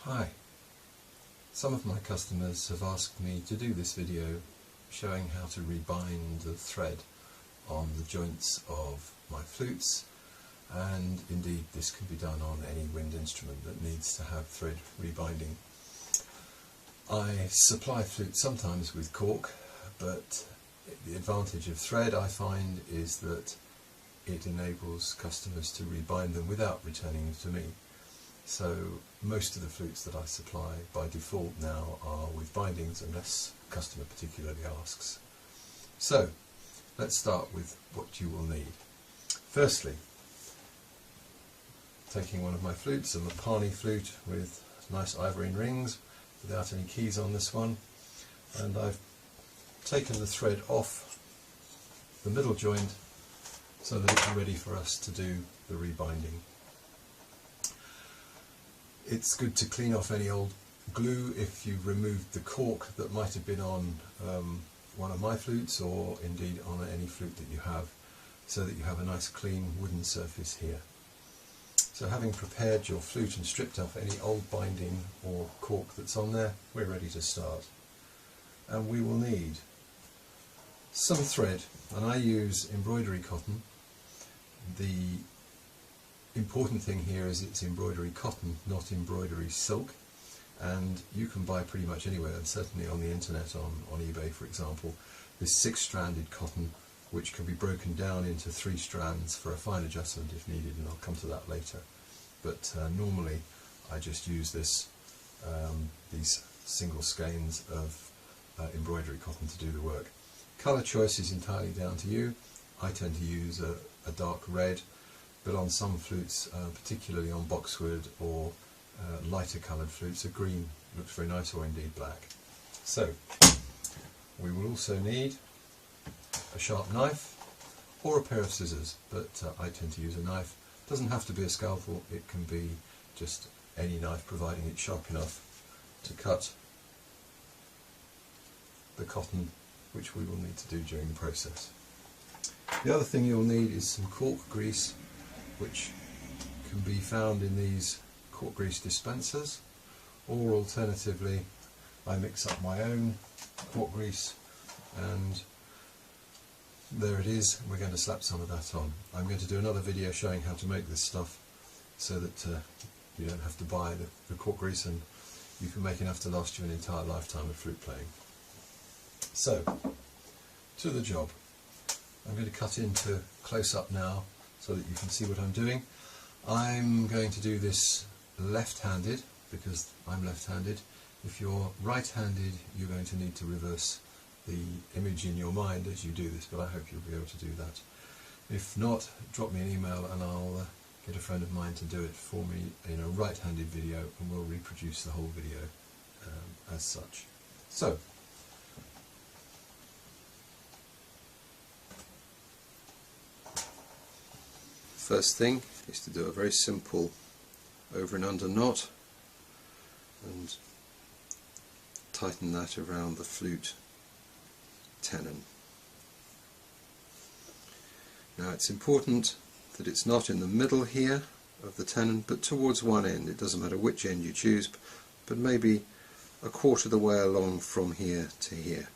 Hi. Some of my customers have asked me to do this video showing how to rebind the thread on the joints of my flutes, and indeed this can be done on any wind instrument that needs to have thread rebinding. I supply flutes sometimes with cork, but the advantage of thread I find is that it enables customers to rebind them without returning them to me. So most of the flutes that I supply by default now are with bindings, unless the customer particularly asks. So let's start with what you will need. Firstly, taking one of my flutes, a Mapani flute with nice ivory rings, without any keys on this one, and I've taken the thread off the middle joint so that it's ready for us to do the rebinding. It's good to clean off any old glue if you've removed the cork that might have been on one of my flutes, or indeed on any flute that you have, so that you have a nice clean wooden surface here. So having prepared your flute and stripped off any old binding or cork that's on there, we're ready to start. And we will need some thread, and I use embroidery cotton. The important thing here is it's embroidery cotton, not embroidery silk, and you can buy pretty much anywhere, and certainly on the internet, on eBay for example, this 6-stranded cotton which can be broken down into 3 strands for a fine adjustment if needed, and I'll come to that later. But normally I just use this these single skeins of embroidery cotton to do the work. Colour choice is entirely down to you. I tend to use a dark red, but on some flutes, particularly on boxwood or lighter coloured flutes, a green looks very nice, or indeed black. So we will also need a sharp knife or a pair of scissors, but I tend to use a knife. It doesn't have to be a scalpel, it can be just any knife, providing it's sharp enough to cut the cotton, which we will need to do during the process. The other thing you'll need is some cork grease, which can be found in these cork grease dispensers, or alternatively I mix up my own cork grease, and there it is. We're going to slap some of that on. I'm going to do another video showing how to make this stuff so that you don't have to buy the cork grease, and you can make enough to last you an entire lifetime of flute playing. So, to the job. I'm going to cut into close-up now so that you can see what I'm doing. I'm going to do this left-handed because I'm left-handed. If you're right-handed, you're going to need to reverse the image in your mind as you do this, but I hope you'll be able to do that. If not, drop me an email and I'll get a friend of mine to do it for me in a right-handed video, and we'll reproduce the whole video as such. So, first thing is to do a very simple over and under knot and tighten that around the flute tenon. Now it's important that it's not in the middle here of the tenon, but towards one end. It doesn't matter which end you choose, but maybe a quarter of the way along from here to here,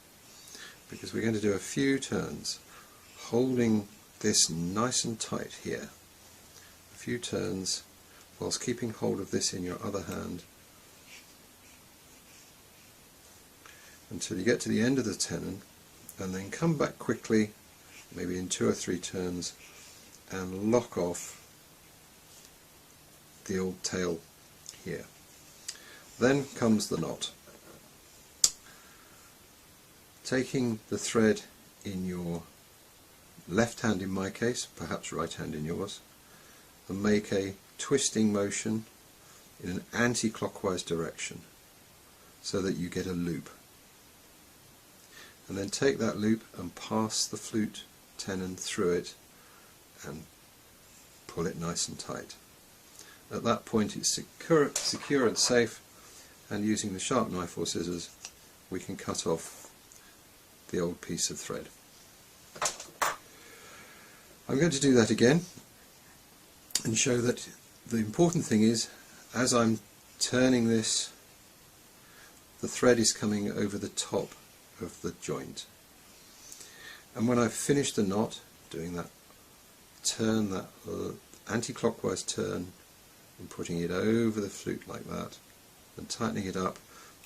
because we're going to do a few turns holding this nice and tight here. A few turns whilst keeping hold of this in your other hand until you get to the end of the tenon, and then come back quickly, maybe in 2 or 3 turns, and lock off the old tail here. Then comes the knot. Taking the thread in your left hand in my case, perhaps right hand in yours, and make a twisting motion in an anti-clockwise direction so that you get a loop. And then take that loop and pass the flute tenon through it and pull it nice and tight. At that point it's secure and safe, and using the sharp knife or scissors we can cut off the old piece of thread. I'm going to do that again and show that the important thing is, as I'm turning this, the thread is coming over the top of the joint. And when I've finished the knot, doing that turn, that anti-clockwise turn, and putting it over the flute like that, and tightening it up,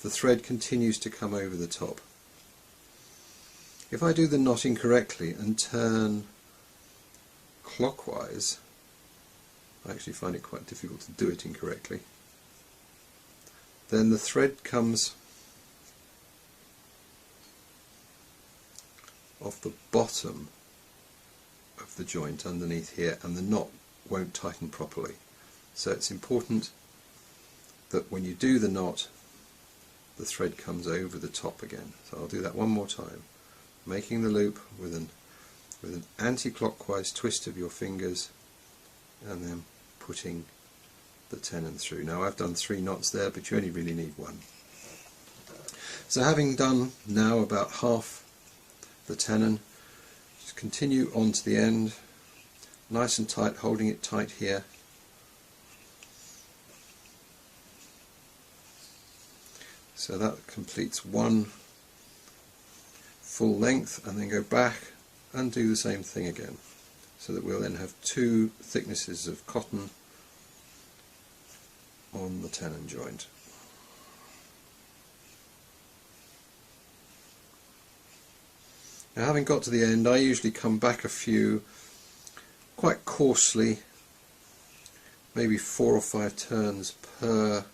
the thread continues to come over the top. If I do the knot incorrectly and turn clockwise, I actually find it quite difficult to do it incorrectly, then the thread comes off the bottom of the joint underneath here, and the knot won't tighten properly. So it's important that when you do the knot, the thread comes over the top again. So I'll do that one more time, making the loop with an anti-clockwise twist of your fingers, and then putting the tenon through. Now I've done 3 knots there, but you only really need 1. So having done now about half the tenon, just continue on to the end, nice and tight, holding it tight here. So that completes 1 full length, and then go back and do the same thing again, so that we'll then have 2 thicknesses of cotton on the tenon joint. Now, having got to the end, I usually come back a few quite coarsely, maybe 4 or 5 turns for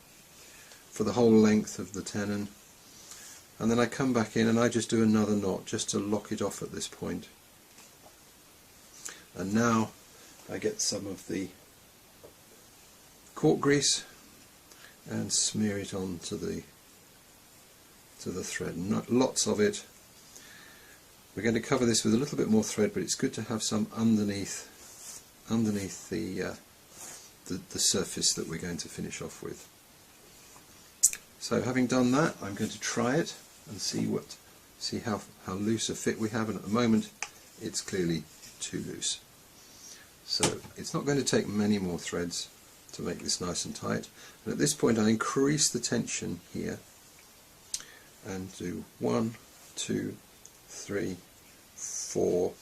the whole length of the tenon, and then I come back in and I just do another knot just to lock it off at this point. And now I get some of the cork grease and smear it onto the thread. Not lots of it. We're going to cover this with a little bit more thread, but it's good to have some underneath the surface that we're going to finish off with. So having done that, I'm going to try it and see how loose a fit we have, and at the moment it's clearly too loose. So it's not going to take many more threads to make this nice and tight, and at this point I increase the tension here and do 1, 2, 3, 4,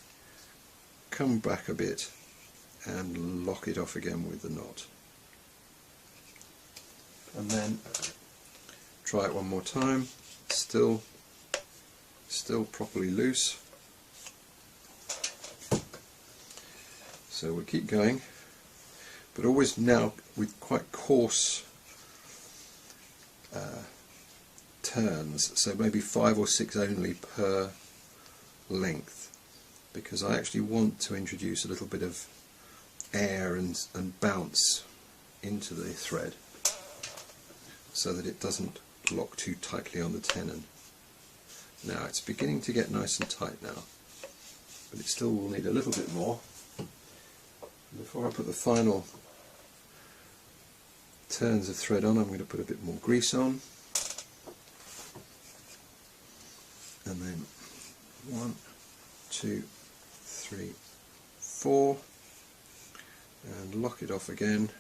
come back a bit and lock it off again with the knot, and then try it one more time. Still properly loose. So we'll keep going, but always now with quite coarse turns, so maybe 5 or 6 only per length, because I actually want to introduce a little bit of air and bounce into the thread so that it doesn't lock too tightly on the tenon. Now it's beginning to get nice and tight now, but it still will need a little bit more. Before I put the final turns of thread on, I'm going to put a bit more grease on, and then 1, 2, 3, 4, and lock it off again.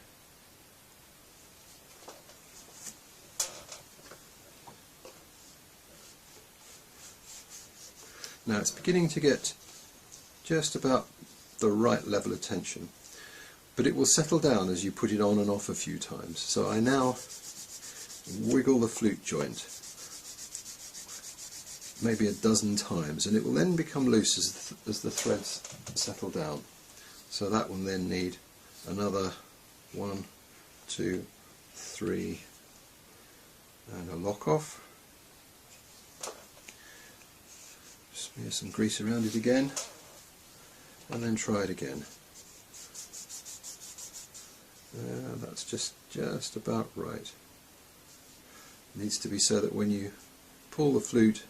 Now it's beginning to get just about the right level of tension, but it will settle down as you put it on and off a few times. So I now wiggle the flute joint maybe a dozen times, and it will then become loose as the threads settle down. So that will then need another 1, 2, 3 and a lock off. Smear some grease around it again, and then try it again. That's just about right. It needs to be so that when you pull the flute,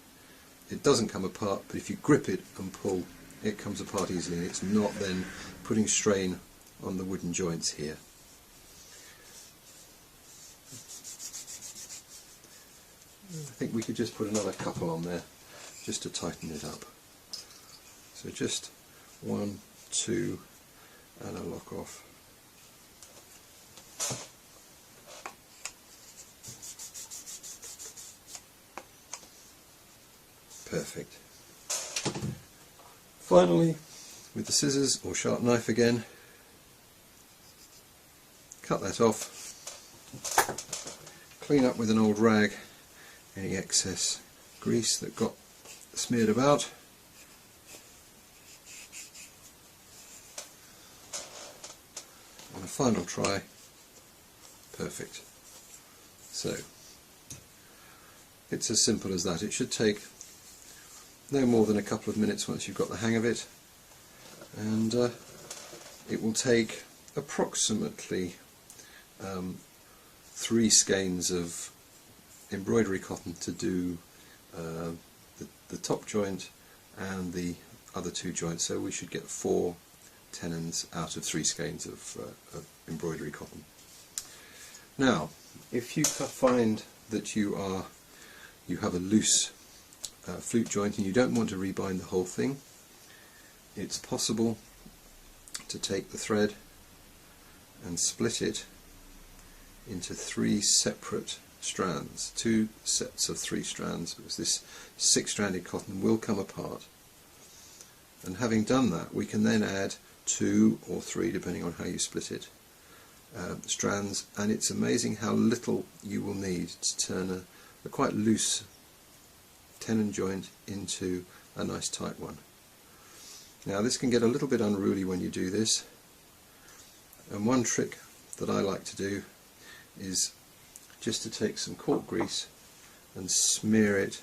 it doesn't come apart, but if you grip it and pull, it comes apart easily, and it's not then putting strain on the wooden joints here. I think we could just put another couple on there just to tighten it up. So just 1, 2 and a lock off. Perfect. Finally, with the scissors or sharp knife again, cut that off, clean up with an old rag any excess grease that got smeared about, and a final try. Perfect. So it's as simple as that. It should take no more than a couple of minutes once you've got the hang of it, and it will take approximately 3 skeins of embroidery cotton to do the top joint and the other 2 joints, so we should get 4 tenons out of 3 skeins of embroidery cotton. Now, if you find that you have a loose flute joint and you don't want to rebind the whole thing, it's possible to take the thread and split it into 3 separate strands, 2 sets of 3 strands, because this 6-stranded cotton will come apart. And having done that, we can then add 2 or 3, depending on how you split it, strands, and it's amazing how little you will need to turn a quite loose tenon joint into a nice tight one. Now, this can get a little bit unruly when you do this, and one trick that I like to do is just to take some cork grease and smear it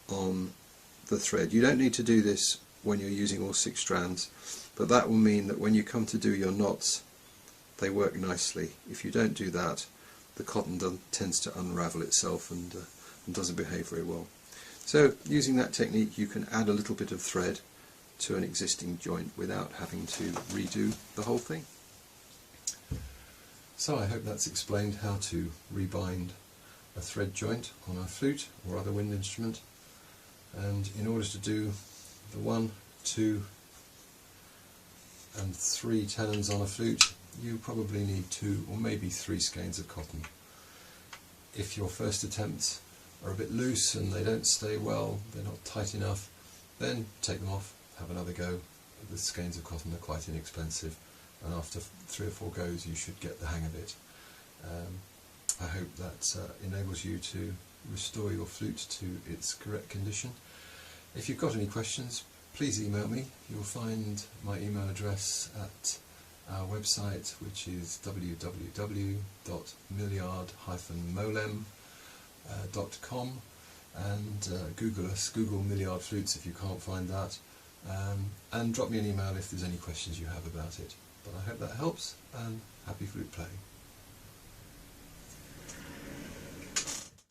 on the thread. You don't need to do this when you're using all 6 strands, but that will mean that when you come to do your knots, they work nicely. If you don't do that, the cotton tends to unravel itself and doesn't behave very well. So using that technique, you can add a little bit of thread to an existing joint without having to redo the whole thing. So I hope that's explained how to rebind a thread joint on a flute or other wind instrument. And in order to do the 1, 2 and 3 tenons on a flute, you probably need 2 or maybe 3 skeins of cotton. If your first attempts are a bit loose and they don't stay well, they're not tight enough, then take them off, have another go. The skeins of cotton are quite inexpensive, and after 3 or 4 goes you should get the hang of it. I hope that enables you to restore your flute to its correct condition. If you've got any questions, please email me. You'll find my email address at our website, which is www.millyard-molem.com, and Google us, Google Millyard Flutes if you can't find that, and drop me an email if there's any questions you have about it. But I hope that helps, and happy flute playing.